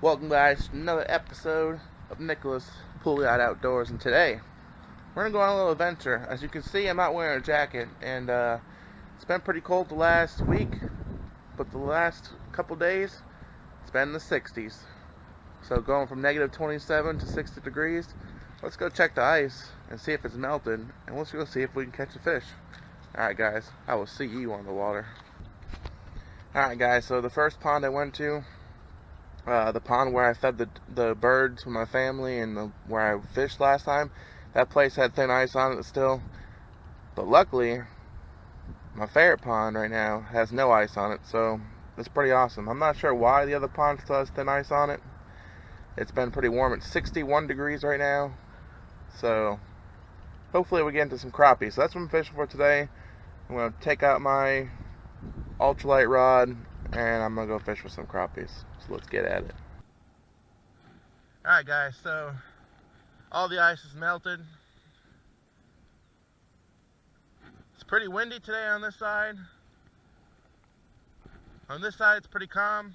Welcome guys to another episode of Nicholas Pulley Out Outdoors, and today we're going to go on a little adventure. As you can see, I'm not wearing a jacket, and it's been pretty cold the last week, but the last couple days it's been in the 60s. So going from negative 27 to 60 degrees, let's go check the ice and see if it's melted, and let's go see if we can catch a fish. Alright guys, I will see you on the water. Alright guys, so the first pond I went to, the pond where I fed the birds with my family and where I fished last time, that place had thin ice on it still. But luckily, my favorite pond right now has no ice on it, so it's pretty awesome. I'm not sure why the other pond still has thin ice on it. It's been pretty warm. It's 61 degrees right now, so hopefully we get into some crappie. So that's what I'm fishing for today. I'm going to take out my ultralight rod and I'm going to go fish for some crappies. So let's get at it. Alright guys, so all the ice is melted. It's pretty windy today on this side. On this side it's pretty calm.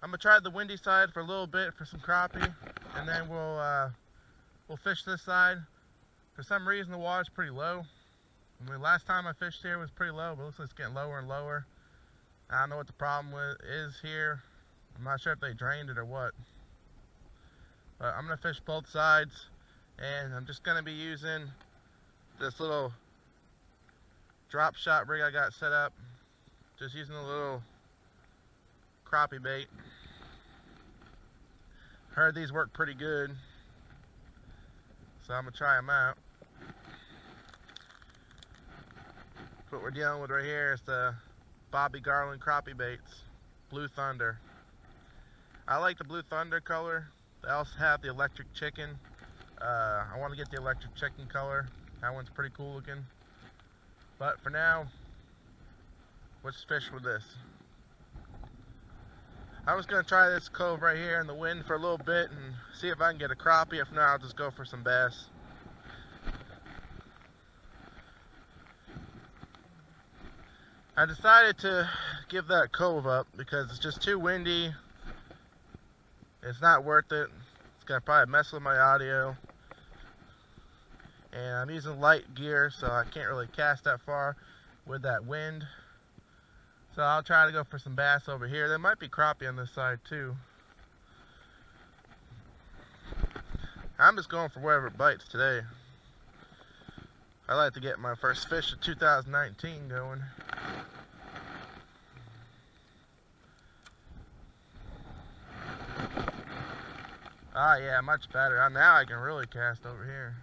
I'm going to try the windy side for a little bit for some crappie, and then we'll fish this side. For some reason the water's pretty low. I mean, last time I fished here was pretty low, but it looks like it's getting lower and lower. I don't know what the problem is here. I'm not sure if they drained it or what. But I'm going to fish both sides, and I'm just going to be using this little drop shot rig I got set up. Just using a little crappie bait. Heard these work pretty good, so I'm going to try them out. What we're dealing with right here is the Bobby Garland crappie baits, Blue Thunder. I like the Blue Thunder color. They also have the electric chicken. I want to get the electric chicken color. That one's pretty cool looking. But for now, let's fish with this. I was going to try this cove right here in the wind for a little bit and see if I can get a crappie. If not, I'll just go for some bass. I decided to give that cove up because it's just too windy. It's not worth it. It's going to probably mess with my audio. And I'm using light gear, so I can't really cast that far with that wind. So I'll try to go for some bass over here. There might be crappie on this side too. I'm just going for wherever it bites today. I like to get my first fish of 2019 going. Ah, yeah, much better. Now I can really cast over here.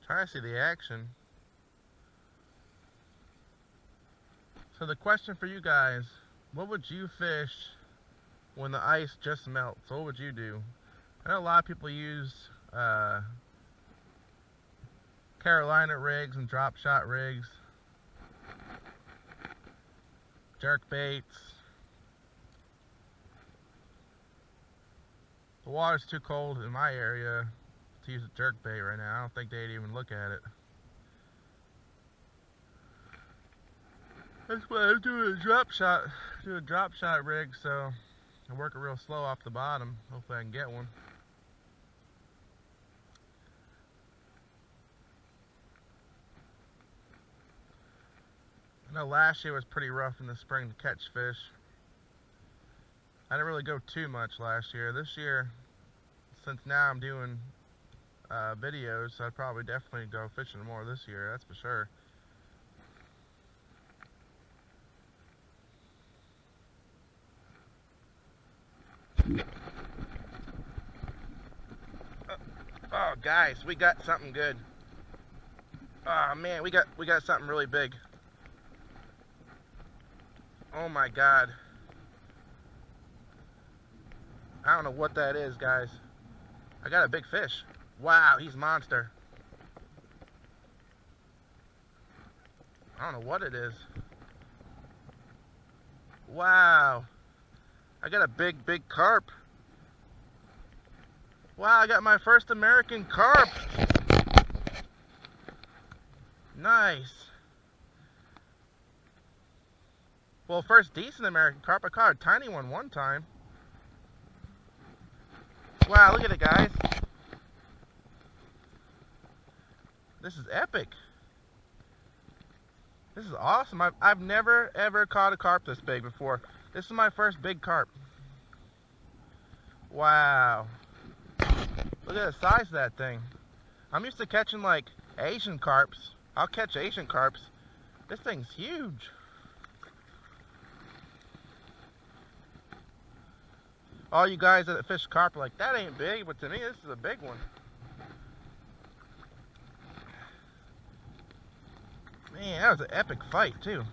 Try to see the action. So the question for you guys, what would you fish when the ice just melts? What would you do? I know a lot of people use Carolina rigs and drop shot rigs, jerk baits. The water's too cold in my area to use a jerk bait right now. I don't think they'd even look at it. That's why I'm doing a drop shot rig, so I work it real slow off the bottom. Hopefully I can get one. I know last year was pretty rough in the spring to catch fish. I didn't really go too much last year. This year, since now I'm doing videos, I'd probably definitely go fishing more this year, that's for sure. Guys, we got something good. Oh man, we got something really big. Oh my God. I don't know what that is, guys. I got a big fish. Wow, he's a monster. I don't know what it is. Wow. I got a big carp. Wow, I got my first American carp. Nice. Well, first decent American carp. I caught a tiny one time. Wow, look at it, guys. This is epic. This is awesome. I've never ever caught a carp this big before. This is my first big carp. Wow. Look at the size of that thing. I'm used to catching like Asian carps. I'll catch Asian carps. This thing's huge. All you guys that fish carp are like, that ain't big, but to me this is a big one. Man, that was an epic fight too.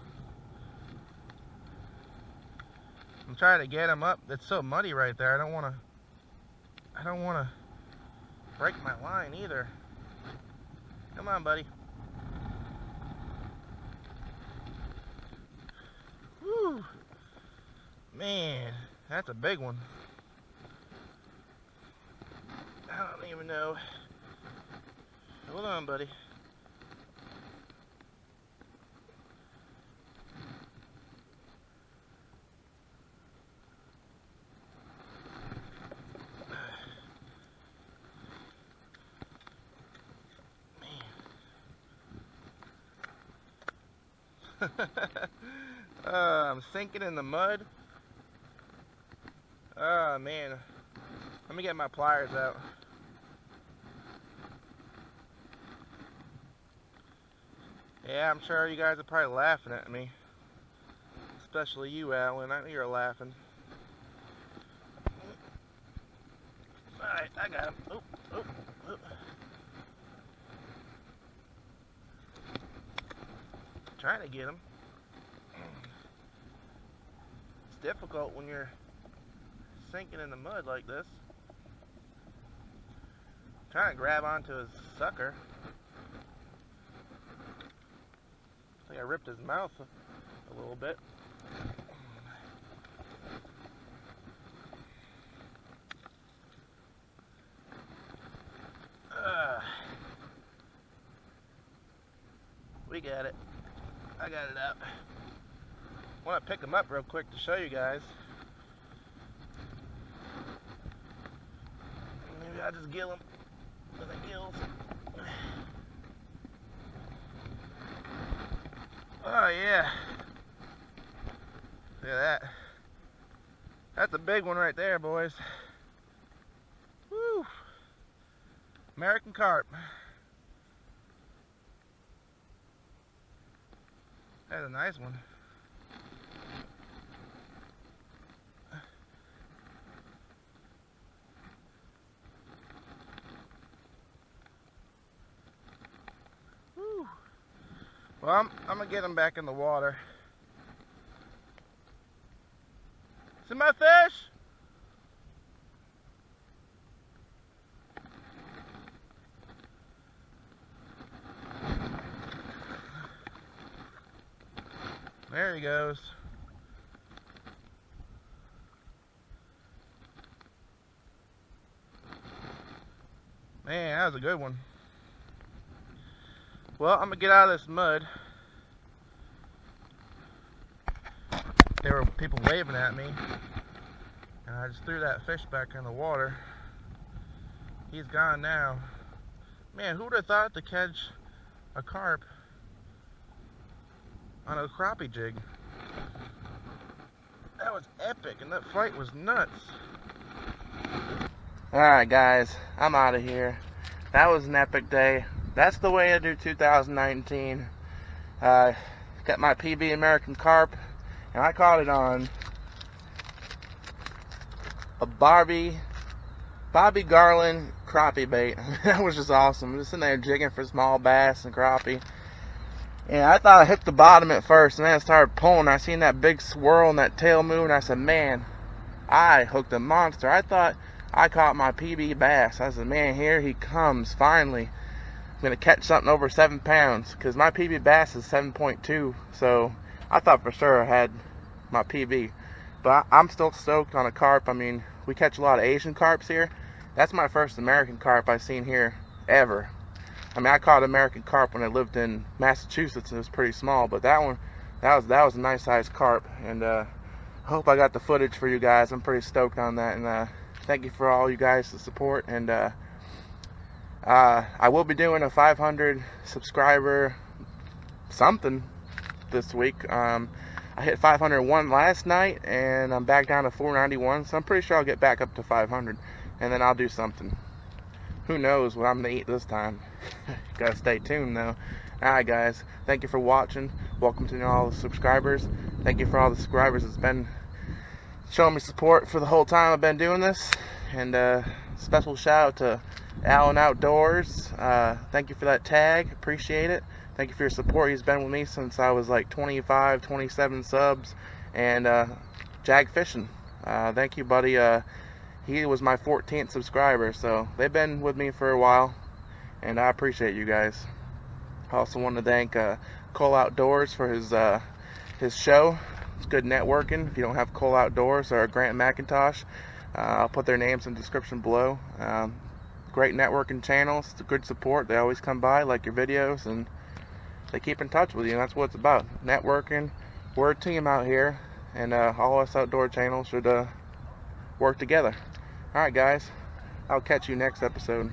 I'm trying to get him up. It's so muddy right there. I don't wanna break my line either. Come on, buddy. Whew. Man, that's a big one. I don't even know. Hold on, buddy. I'm sinking in the mud. Oh man, let me get my pliers out. Yeah, I'm sure you guys are probably laughing at me, especially you, Alan. I know you're laughing. Alright, I got him. Oop, oop, oop. Trying to get him. It's difficult when you're sinking in the mud like this. Trying to grab onto his sucker. I think I ripped his mouth a little bit. We got it. I got it out. I want to pick him up real quick to show you guys. Maybe I'll just gill him with the gills. Oh yeah. Look at that. That's a big one right there, boys. Woo! American carp. That's a nice one. Whew. Well, I'm gonna get him back in the water. See my fish? There he goes. Man, that was a good one. Well, I'm gonna get out of this mud. There were people waving at me, and I just threw that fish back in the water. He's gone now. Man, who would have thought to catch a carp on a crappie jig? That was epic, and that fight was nuts. Alright guys, I'm out of here. That was an epic day. That's the way to do 2019. Got my PB American carp, and I caught it on a Bobby Garland crappie bait. That was just awesome. Just sitting there jigging for small bass and crappie. And I thought I hooked the bottom at first, and then I started pulling. I seen that big swirl and that tail move, and I said, man, I hooked a monster. I thought I caught my PB bass. I said, man, here he comes, finally. I'm going to catch something over 7 pounds, because my PB bass is 7.2, so I thought for sure I had my PB. But I'm still stoked on a carp. I mean, we catch a lot of Asian carps here. That's my first American carp I've seen here ever. I mean, I caught American carp when I lived in Massachusetts, and it was pretty small, but that one, that was a nice sized carp, and I hope I got the footage for you guys. I'm pretty stoked on that, and thank you for all you guys' support, and I will be doing a 500 subscriber something this week. I hit 501 last night, and I'm back down to 491, so I'm pretty sure I'll get back up to 500, and then I'll do something. Who knows what I'm going to eat this time. Gotta stay tuned though. Alright guys, thank you for watching. Welcome to all the subscribers. Thank you for all the subscribers that's been showing me support for the whole time I've been doing this. And special shout out to Alan Outdoors. Thank you for that tag. Appreciate it. Thank you for your support. He's been with me since I was like 25, 27 subs. And Jag Fishing. Thank you, buddy. He was my 14th subscriber, so they've been with me for a while, and I appreciate you guys. I also want to thank Kohl Outdoors for his show. It's good networking. If you don't have Kohl Outdoors or Grant McIntosh, I'll put their names in the description below. Great networking channels, it's good support. They always come by, like your videos, and they keep in touch with you, and that's what it's about. Networking. We're a team out here, and all us outdoor channels should work together. Alright guys, I'll catch you next episode.